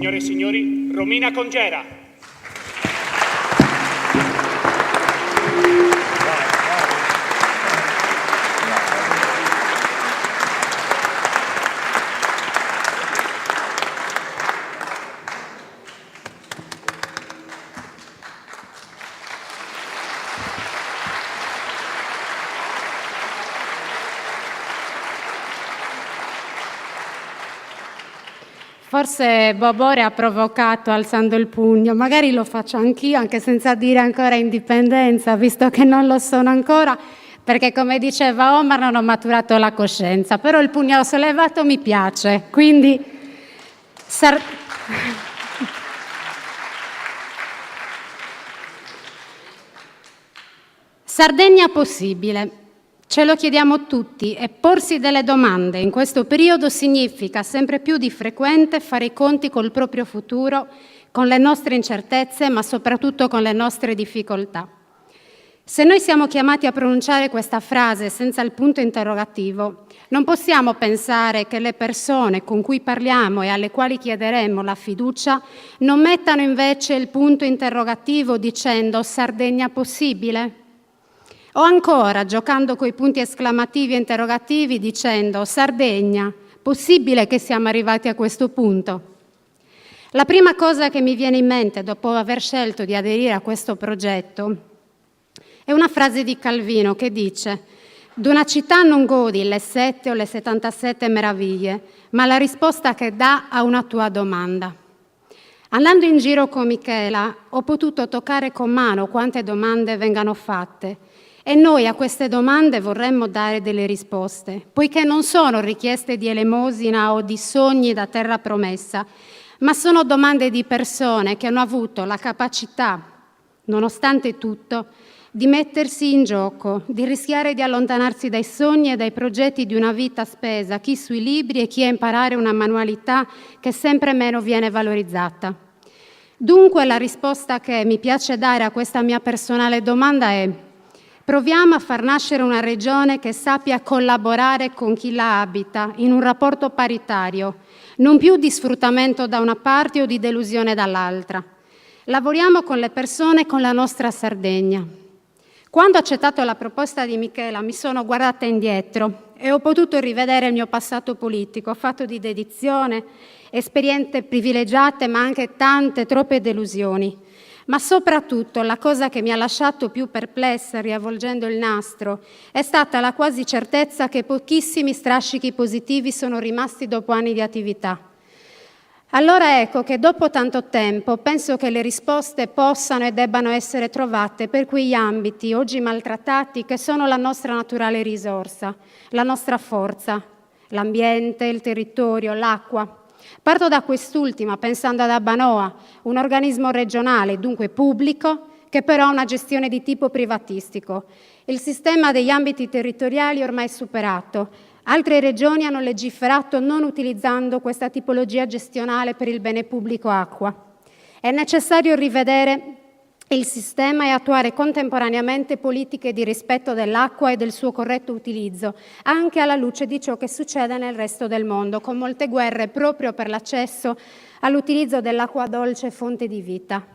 Signore e signori, Romina Congera. Forse Bobore ha provocato alzando il pugno, magari lo faccio anch'io, anche senza dire ancora indipendenza, visto che non lo sono ancora, perché come diceva Omar non ho maturato la coscienza, però il pugno sollevato mi piace, quindi Sardegna possibile. Ce lo chiediamo tutti e porsi delle domande in questo periodo significa sempre più di frequente fare i conti col proprio futuro, con le nostre incertezze, ma soprattutto con le nostre difficoltà. Se noi siamo chiamati a pronunciare questa frase senza il punto interrogativo, non possiamo pensare che le persone con cui parliamo e alle quali chiederemo la fiducia non mettano invece il punto interrogativo dicendo Sardegna possibile? O ancora, giocando coi punti esclamativi e interrogativi, dicendo Sardegna, possibile che siamo arrivati a questo punto? La prima cosa che mi viene in mente dopo aver scelto di aderire a questo progetto è una frase di Calvino che dice «D'una città non godi le 7 o le 77 meraviglie, ma la risposta che dà a una tua domanda». Andando in giro con Michela ho potuto toccare con mano quante domande vengano fatte e noi a queste domande vorremmo dare delle risposte, poiché non sono richieste di elemosina o di sogni da terra promessa, ma sono domande di persone che hanno avuto la capacità, nonostante tutto, di mettersi in gioco, di rischiare di allontanarsi dai sogni e dai progetti di una vita spesa, chi sui libri e chi a imparare una manualità che sempre meno viene valorizzata. Dunque la risposta che mi piace dare a questa mia personale domanda è proviamo a far nascere una regione che sappia collaborare con chi la abita in un rapporto paritario, non più di sfruttamento da una parte o di delusione dall'altra. Lavoriamo con le persone e con la nostra Sardegna. Quando ho accettato la proposta di Michela mi sono guardata indietro e ho potuto rivedere il mio passato politico, fatto di dedizione, esperienze privilegiate ma anche tante, troppe delusioni. Ma soprattutto la cosa che mi ha lasciato più perplessa riavvolgendo il nastro è stata la quasi certezza che pochissimi strascichi positivi sono rimasti dopo anni di attività. Allora ecco che dopo tanto tempo penso che le risposte possano e debbano essere trovate per quegli ambiti oggi maltrattati che sono la nostra naturale risorsa, la nostra forza, l'ambiente, il territorio, l'acqua. Parto da quest'ultima pensando ad Abbanoa, un organismo regionale, dunque pubblico, che però ha una gestione di tipo privatistico. Il sistema degli ambiti territoriali è ormai superato. Altre regioni hanno legiferato non utilizzando questa tipologia gestionale per il bene pubblico acqua. È necessario rivedere il sistema e attuare contemporaneamente politiche di rispetto dell'acqua e del suo corretto utilizzo, anche alla luce di ciò che succede nel resto del mondo, con molte guerre proprio per l'accesso all'utilizzo dell'acqua dolce fonte di vita.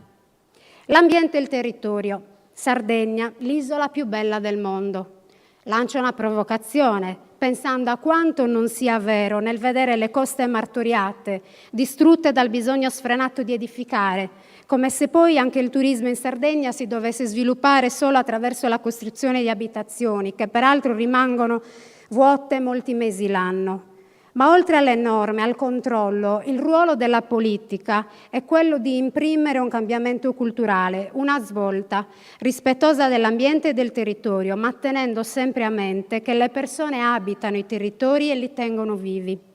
L'ambiente e il territorio. Sardegna, l'isola più bella del mondo. Lancio una provocazione, pensando a quanto non sia vero nel vedere le coste martoriate, distrutte dal bisogno sfrenato di edificare, come se poi anche il turismo in Sardegna si dovesse sviluppare solo attraverso la costruzione di abitazioni, che peraltro rimangono vuote molti mesi l'anno. Ma oltre alle norme, al controllo, il ruolo della politica è quello di imprimere un cambiamento culturale, una svolta, rispettosa dell'ambiente e del territorio, ma tenendo sempre a mente che le persone abitano i territori e li tengono vivi.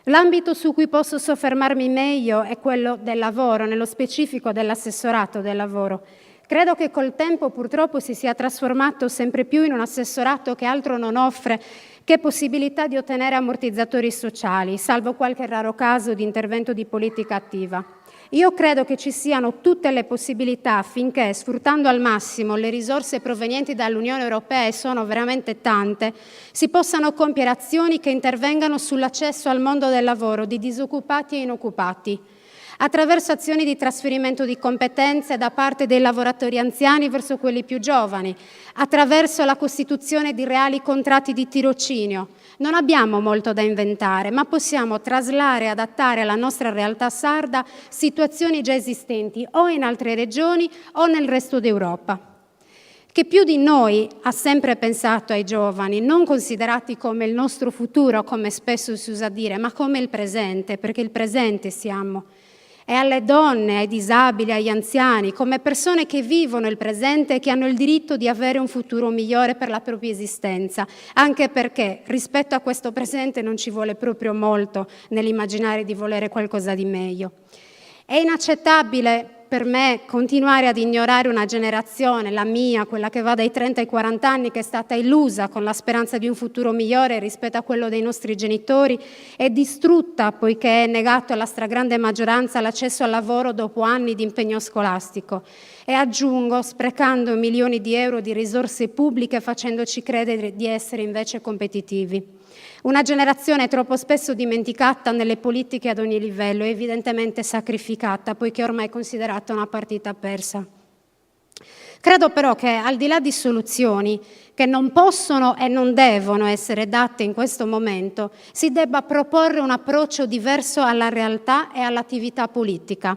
L'ambito su cui posso soffermarmi meglio è quello del lavoro, nello specifico dell'assessorato del lavoro. Credo che col tempo purtroppo si sia trasformato sempre più in un assessorato che altro non offre che possibilità di ottenere ammortizzatori sociali, salvo qualche raro caso di intervento di politica attiva. Io credo che ci siano tutte le possibilità affinché, sfruttando al massimo le risorse provenienti dall'Unione Europea, e sono veramente tante, si possano compiere azioni che intervengano sull'accesso al mondo del lavoro di disoccupati e inoccupati. attraverso azioni di trasferimento di competenze da parte dei lavoratori anziani verso quelli più giovani, attraverso la costituzione di reali contratti di tirocinio. Non abbiamo molto da inventare, ma possiamo traslare e adattare alla nostra realtà sarda situazioni già esistenti o in altre regioni o nel resto d'Europa. Che più di noi ha sempre pensato ai giovani, non considerati come il nostro futuro, come spesso si usa dire, ma come il presente, perché il presente siamo. E alle donne, ai disabili, agli anziani, come persone che vivono il presente e che hanno il diritto di avere un futuro migliore per la propria esistenza, anche perché rispetto a questo presente non ci vuole proprio molto nell'immaginare di volere qualcosa di meglio. È inaccettabile per me continuare ad ignorare una generazione, la mia, quella che va dai 30 ai 40 anni, che è stata illusa con la speranza di un futuro migliore rispetto a quello dei nostri genitori e distrutta poiché è negato alla stragrande maggioranza l'accesso al lavoro dopo anni di impegno scolastico. E aggiungo, sprecando milioni di euro di risorse pubbliche facendoci credere di essere invece competitivi. Una generazione troppo spesso dimenticata nelle politiche ad ogni livello, evidentemente sacrificata, poiché ormai è considerata una partita persa. Credo però che al di là di soluzioni che non possono e non devono essere date in questo momento, si debba proporre un approccio diverso alla realtà e all'attività politica,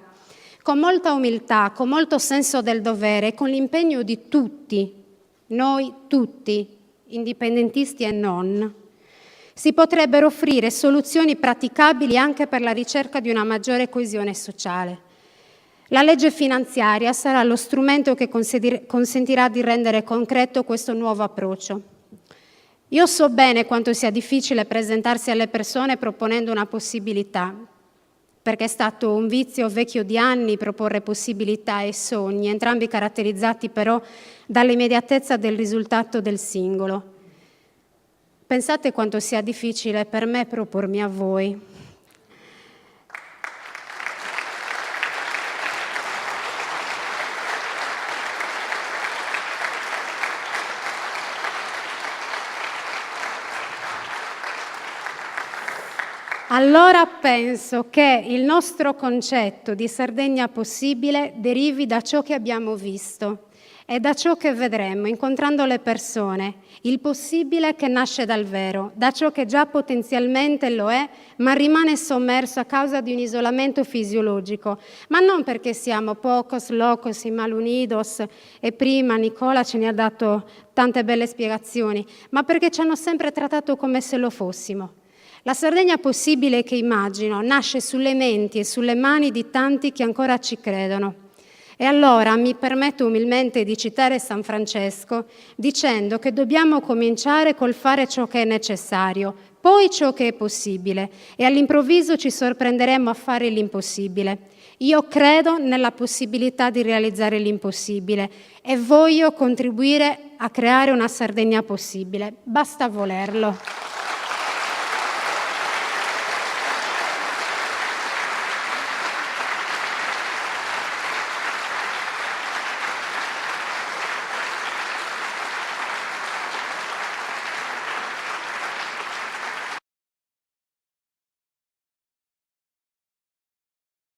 con molta umiltà, con molto senso del dovere e con l'impegno di tutti, noi tutti, indipendentisti e non. Si potrebbero offrire soluzioni praticabili anche per la ricerca di una maggiore coesione sociale. La legge finanziaria sarà lo strumento che consentirà di rendere concreto questo nuovo approccio. Io so bene quanto sia difficile presentarsi alle persone proponendo una possibilità, perché è stato un vizio vecchio di anni proporre possibilità e sogni, entrambi caratterizzati però dall'immediatezza del risultato del singolo. Pensate quanto sia difficile per me propormi a voi. Allora penso che il nostro concetto di Sardegna possibile derivi da ciò che abbiamo visto e da ciò che vedremo incontrando le persone, il possibile che nasce dal vero, da ciò che già potenzialmente lo è, ma rimane sommerso a causa di un isolamento fisiologico, ma non perché siamo pocos, locos, malunidos, e prima Nicola ce ne ha dato tante belle spiegazioni, ma perché ci hanno sempre trattato come se lo fossimo. La Sardegna possibile che immagino nasce sulle menti e sulle mani di tanti che ancora ci credono. E allora mi permetto umilmente di citare San Francesco dicendo che dobbiamo cominciare col fare ciò che è necessario, poi ciò che è possibile e all'improvviso ci sorprenderemo a fare l'impossibile. Io credo nella possibilità di realizzare l'impossibile e voglio contribuire a creare una Sardegna possibile. Basta volerlo.